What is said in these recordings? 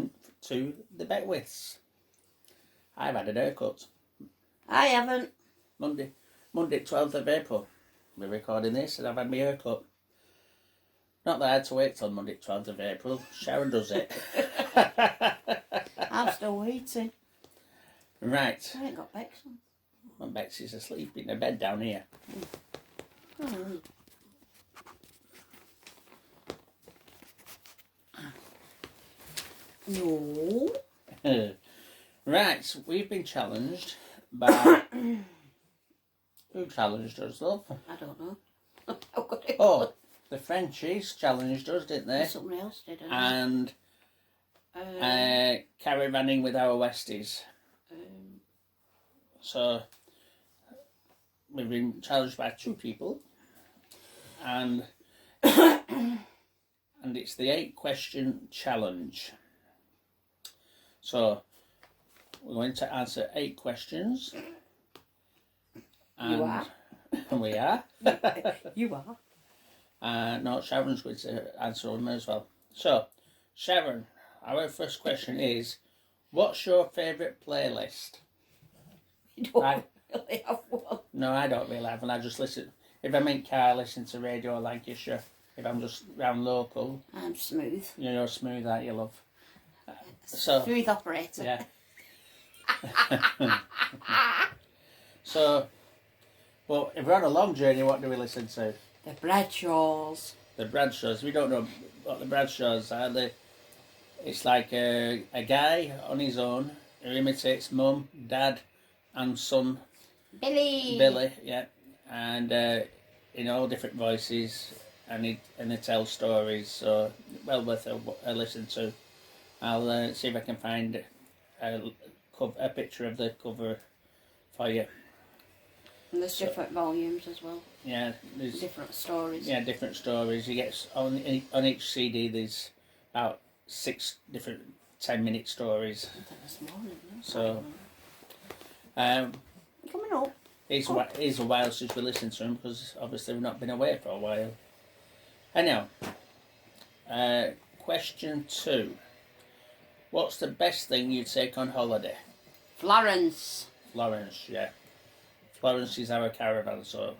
welcome to the Beckwiths. I've had an haircut. I haven't. Monday 12th of April. We're recording this and I've had my haircut. Not that I had to wait till Monday 12th of April. Sharon does it. I'm still waiting. Right. I ain't got Bex on. My Betsy's asleep in the bed down here. Oh. No. Right, we've been challenged by... Who challenged us, love? I don't know. Oh, the Frenchies challenged us, didn't they? Somebody else did, And Carravaning with our westies. So we've been challenged by 2 people, and it's the 8-question challenge. So we're going to answer 8 questions. And you are. We are. You are. No, Sharon's going to answer them as well. So, Sharon, our first question is, what's your favourite playlist? You don't really have one. No, I don't really have one. I just listen. If I'm in car, I listen to Radio Lancashire. If I'm just round local. I'm smooth. You know, smooth that you love. So smooth operator. Yeah. So, well, if we're on a long journey, what do we listen to? The Bradshaws. The Bradshaws. We don't know what the Bradshaws are. It's like a guy on his own who imitates mum, dad, and son. Billy, yeah, and in all different voices, and they tell stories. So well worth a listen to. I'll see if I can find a picture of the cover for you. And there's different volumes as well. Yeah, there's different stories. Yeah, different stories. You get on each CD. There's about 6 different 10-minute stories. I think there's more, isn't there? So, coming up. It's a while since we listened to them because obviously we've not been away for a while. Anyhow, question 2. What's the best thing you'd take on holiday? Florence. Florence, yeah. Florence is our caravan, so.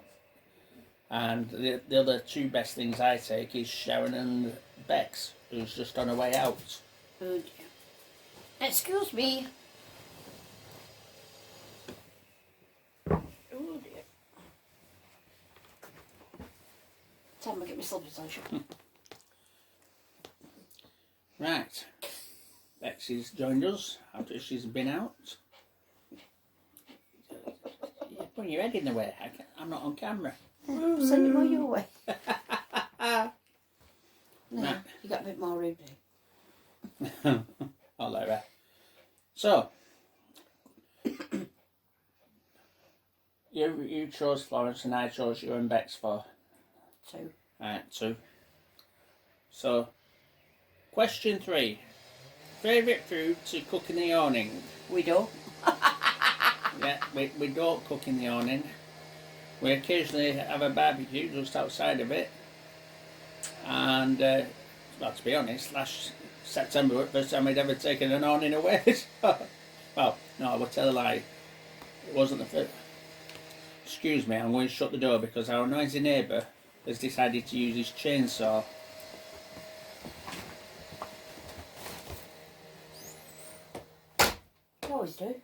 And the other 2 best things I take is Sharon and Bex, who's just on her way out. Oh dear. Excuse me. Oh dear. Time to get my slippers on. Right. Bexy's joined us after she's been out. You're putting your head in the way. I'm not on camera. Send it all your way. No, Right. You got a bit more rude. All like that. So, you chose Florence and I chose you and Bex for 2. Right, 2. So, question 3. Favourite food to cook in the awning? We do. Yeah, we don't cook in the awning. We occasionally have a barbecue just outside of it. And, well, to be honest, last September was the first time we'd ever taken an awning away. Well, no, I will tell a lie. It wasn't the first. Excuse me, I'm going to shut the door because our noisy neighbour has decided to use his chainsaw. You always do.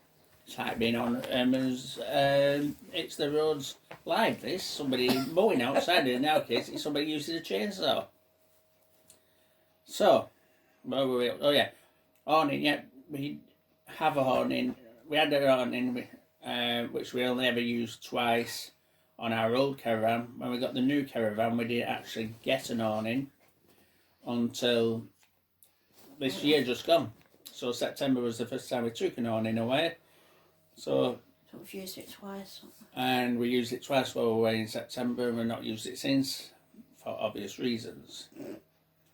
It's like being on, it's the roads live, this. Somebody mowing outside, in our case, it's somebody using a chainsaw. So, where were we? Oh yeah, awning, yeah, we have a awning. We had an awning, which we only ever used twice on our old caravan. When we got the new caravan, we didn't actually get an awning until this year just gone. So September was the first time we took an awning away. So we've used it twice. And we used it twice while we were away in September, and we've not used it since, for obvious reasons. I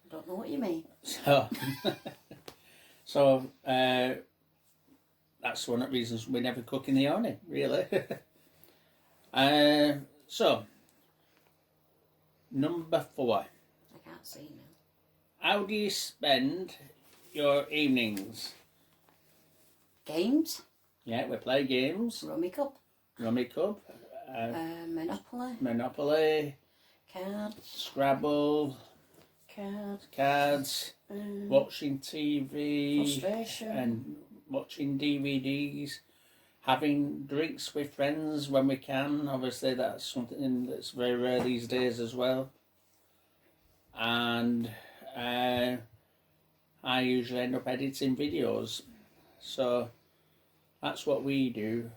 don't know what you mean. So, that's one of the reasons we never cook in the awning, really. So, number 4. I can't see now. How do you spend your evenings? Games. Yeah, we play games. Rummy Cup. Rummy Cup. Monopoly. Monopoly. Cards. Scrabble. Cards. Watching TV. Frustration. And watching DVDs. Having drinks with friends when we can. Obviously, that's something that's very rare these days as well. And I usually end up editing videos. So that's what we do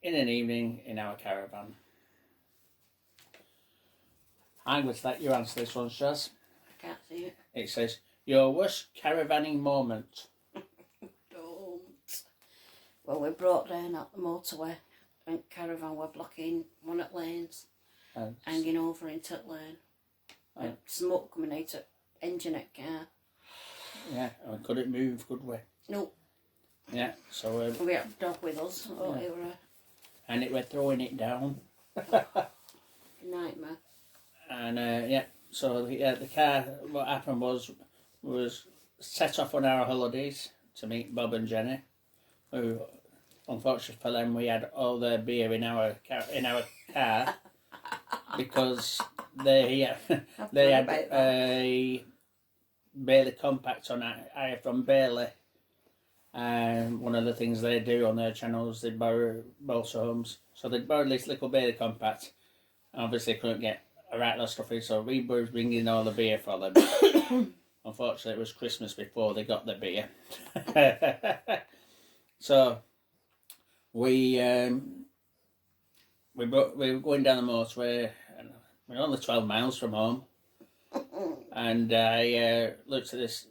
in an evening in our caravan. I'm going to let you answer this one, Shaz. I can't see it. It says, your worst caravanning moment. Don't. Well, we brought down at the motorway and caravan were blocking one at lanes, hanging over into the lane. And smoke coming out of engine at car. Yeah, we couldn't move, could we? No. Yeah, so... we had a dog with us. Oh, yeah. And it were throwing it down. Nightmare. And yeah, so the car, what happened was set off on our holidays to meet Bob and Jenny, who, unfortunately for them, we had all their beer in our car because they had a Bailey compact on I from Bailey, and one of the things they do on their channels, they borrow motorhomes, so they borrowed this little Bailey compact. Obviously couldn't get a right lot of stuff in, so we were bringing all the beer for them. Unfortunately, it was Christmas before they got the beer. So we were going down the motorway, and we're only 12 miles from home. And I looked at this,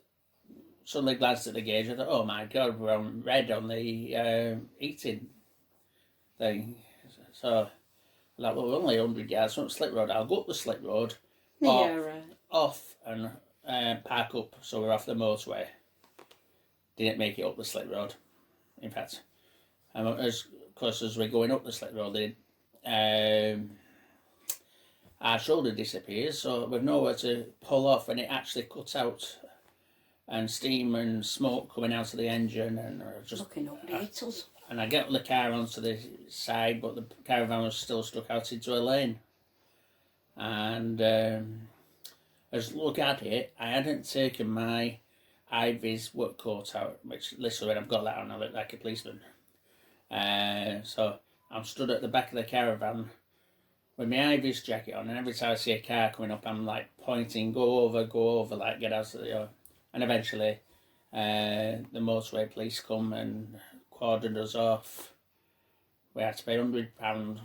suddenly glanced at the gauge. I thought, oh my God, we're on red on the eating thing. So like, well, we're only 100 yards from the slip road. I'll go up the slip road, off and park up, so we're off the motorway. Didn't make it up the slip road. In fact, as close as we're going up the slip road, our shoulder disappears, so we've nowhere to pull off, and it actually cuts out, and steam and smoke coming out of the engine, and just looking up the hittles. And I get the car onto the side, but the caravan was still stuck out into a lane. And as look at it, I hadn't taken my Ivy's work coat out, which literally when I've got that on, I look like a policeman. So I'm stood at the back of the caravan with my Ivy's jacket on, and every time I see a car coming up, I'm like pointing, go over, like get out of the... And eventually the motorway police come and cordoned us off. We had to pay £100,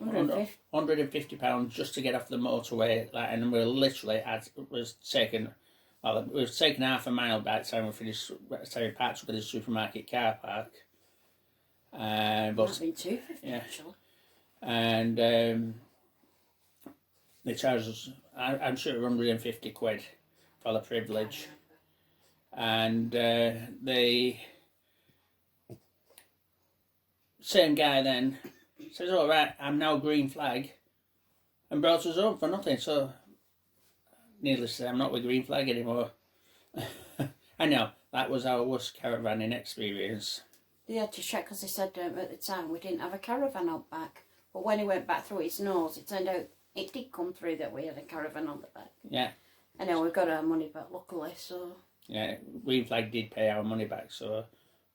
£150 just to get off the motorway, and we literally was taken half a mile by the time we finished. By the time we parked up at the supermarket car park. But Might have been £250 actually. And they charged us, I'm sure, £150 for the privilege. And the same guy then says, all right, I'm now green flag, and brought us home for nothing. So needless to say, I'm not with green flag anymore. I know, that was our worst caravanning experience. They had to check because they said at the time we didn't have a caravan out back. But when he went back through his nose, it turned out it did come through that we had a caravan on the back. Yeah. And then we got our money back, luckily, so... Yeah, green flag did pay our money back, so...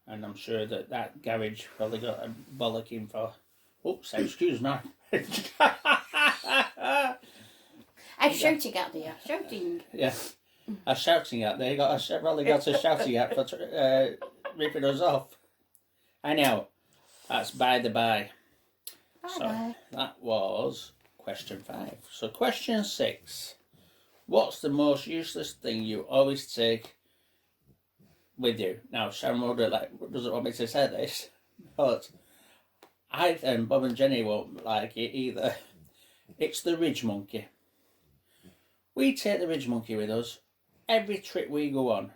And I'm sure that garage probably got a bollocking for... Oops, excuse me. I'm shouting at you, shouting. Yeah, a shouting at. They probably got a shouting at for ripping us off. I know. That's by the by. So that was question 5. So question 6. What's the most useless thing you always take with you? Now, Sharon doesn't want me to say this, but I and Bob and Jenny won't like it either. It's the ridge monkey. We take the ridge monkey with us every trip we go on.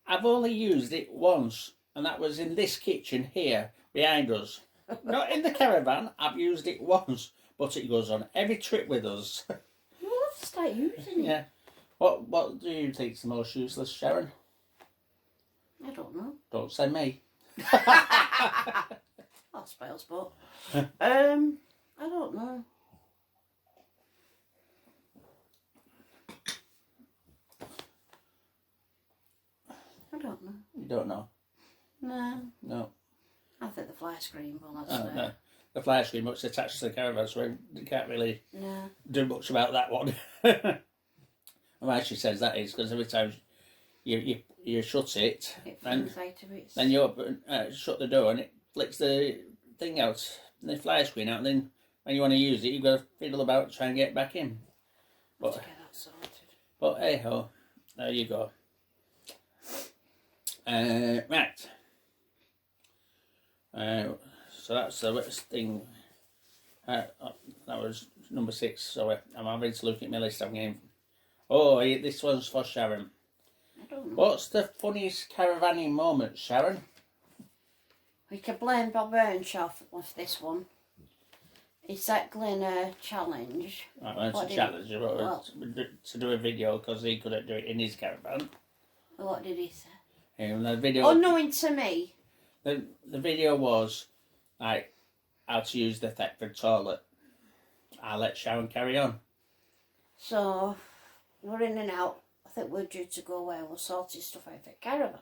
I've only used it once, and that was in this kitchen here behind us. Not in the caravan. I've used it once, but it goes on every trip with us. We'll have to start using it. Yeah. What do you think is the most useless, Sharon? don't know. Don't say me. I suppose, but I don't know. I don't know. You don't know? No. No. I think the fly screen will. No. The fly screen looks attached to the caravan, so you can't really do much about that one. Why she says that is because every time you shut it, then you open, shut the door and it flicks the thing out, the fly screen out, and then when you want to use it, you've got to fiddle about trying to get it back in. But, to get that sorted. But hey ho, there you go. Right. So that's the worst thing. That was number 6. So I'm having to look at my list. I'm going, oh, this one's for Sharon. I don't know. What's the funniest caravanning moment, Sharon? We can blame Bob Earnshaw for this one. He set Glyn a challenge. Right, well, it's a challenge to do a video because he couldn't do it in his caravan. What did he say? The video, unknowing to me. The video was like how to use the Thetford toilet. I'll let Sharon carry on. So we're in and out. I think we're due to go away. We'll sort his stuff out for caravan.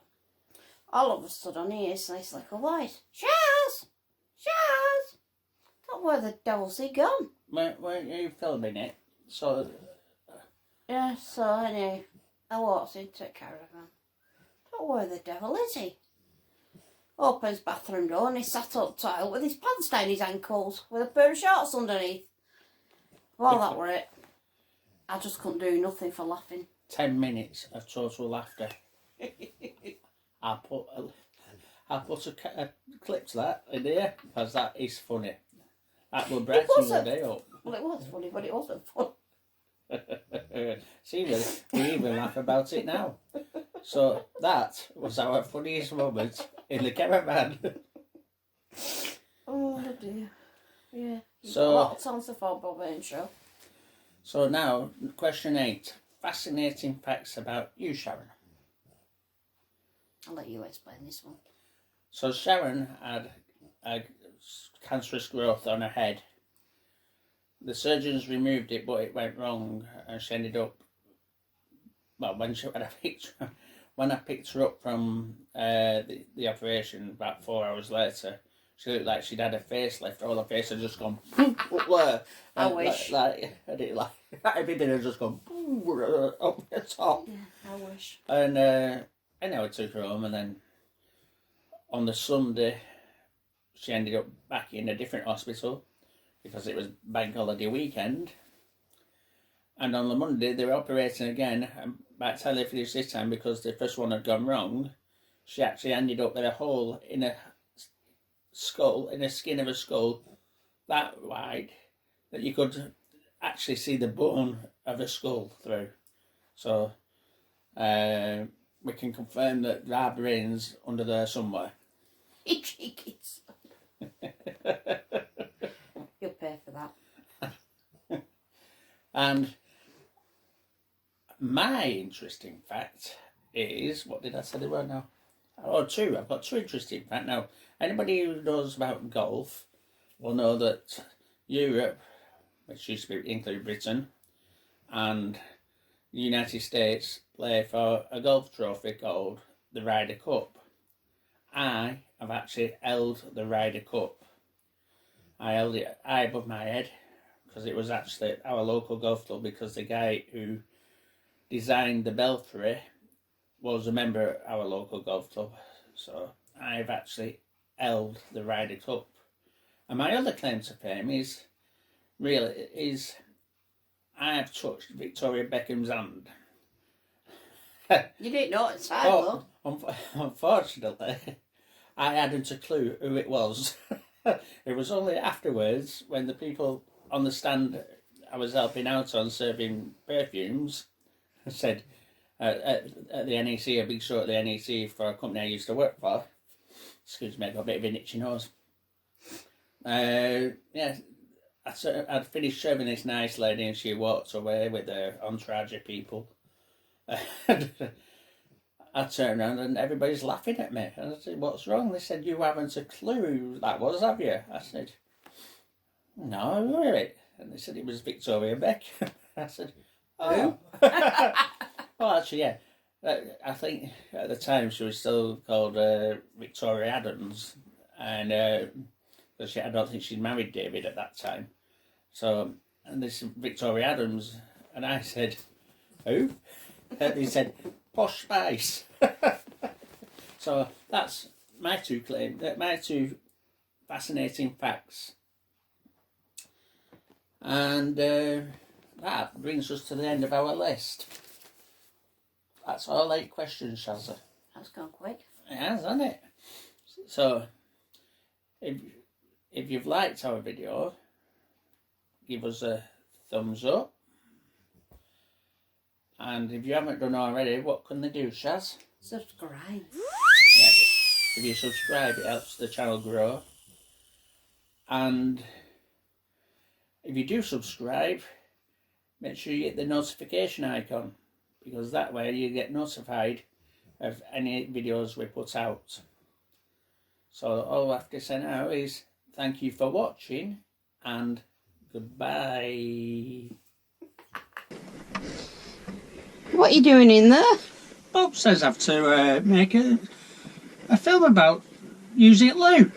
All of a sudden he hears this little voice. Shaz! Shaz! Not where the devil's he gone? Weren't you filming it? So yeah, so anyway, I walked into a caravan. Not where the devil is he? Opens bathroom door and he sat up tile with his pants down his ankles with a pair of shorts underneath. Well, that were it. I just couldn't do nothing for laughing. 10 minutes of total laughter. I'll put a clip to that in here because that is funny. That will brighten your day up. Well, it was funny, but it wasn't fun. See, we even laugh about it now. So that was our funniest moment in the caravan. Oh dear. Yeah. So, a lot of times for Bob Earnshaw. So now, question 8. Fascinating facts about you, Sharon. I'll let you explain this one. So Sharon had a cancerous growth on her head. The surgeons removed it, but it went wrong, and she ended up. Well, when I picked her up from the operation about 4 hours later, she looked like she'd had a facelift. All her face had just gone up there. I wish. Everything had just gone up the top. Yeah, I wish. And anyway, I took her home, and then on the Sunday, she ended up back in a different hospital because it was bank holiday weekend. And on the Monday, they were operating again. And by the time they finished this time, because the first one had gone wrong, she actually ended up with a hole in a skull, in the skin of a skull, that wide that you could actually see the bone of a skull through. So we can confirm that there are brains under there somewhere. Cheekies. You'll pay for that. And my interesting fact is, what did I say there were now? Oh, 2. I've got 2 interesting facts. Now, anybody who knows about golf will know that Europe, which used to include Britain, and the United States play for a golf trophy called the Ryder Cup. I have actually held the Ryder Cup. I held it high above my head because it was actually our local golf club, because the guy who designed the belfry was a member of our local golf club. So I've actually held the Ryder Cup. And my other claim to fame is I've touched Victoria Beckham's hand. You didn't know at the time, though. Unfortunately, I hadn't a clue who it was. It was only afterwards, when the people on the stand I was helping out on serving perfumes said at the NEC, a big show at the NEC for a company I used to work for. Excuse me, I got a bit of an itchy nose. Yeah, I'd finished serving this nice lady and she walked away with her entourage of people. I turned around and everybody's laughing at me. And I said, what's wrong? They said, you haven't a clue who that was, have you? I said, no, really. And they said it was Victoria Beck. I said, oh. Well, actually, yeah. I think at the time she was still called Victoria Adams. And I don't think she'd married David at that time. So, and this Victoria Adams. And I said, who? And he said, Posh Spice. So that's my two claims, my two fascinating facts. And that brings us to the end of our list. That's all 8 questions, Shazza. That's gone quick. It has, hasn't it? So, if you've liked our video, give us a thumbs up. And if you haven't done already, what can they do, Shaz? Subscribe. Yeah, if you subscribe, it helps the channel grow. And if you do subscribe, make sure you hit the notification icon, because that way you get notified of any videos we put out. So all I have to say now is thank you for watching and goodbye. What are you doing in there? Bob says I have to make a film about using loo.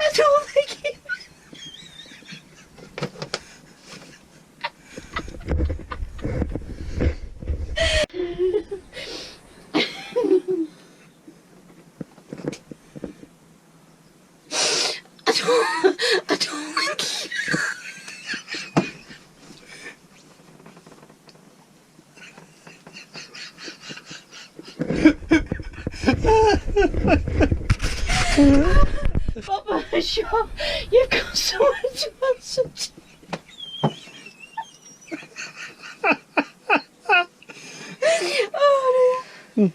I don't think it... I don't Papa, sure, you've got someone to answer to. Oh, dear.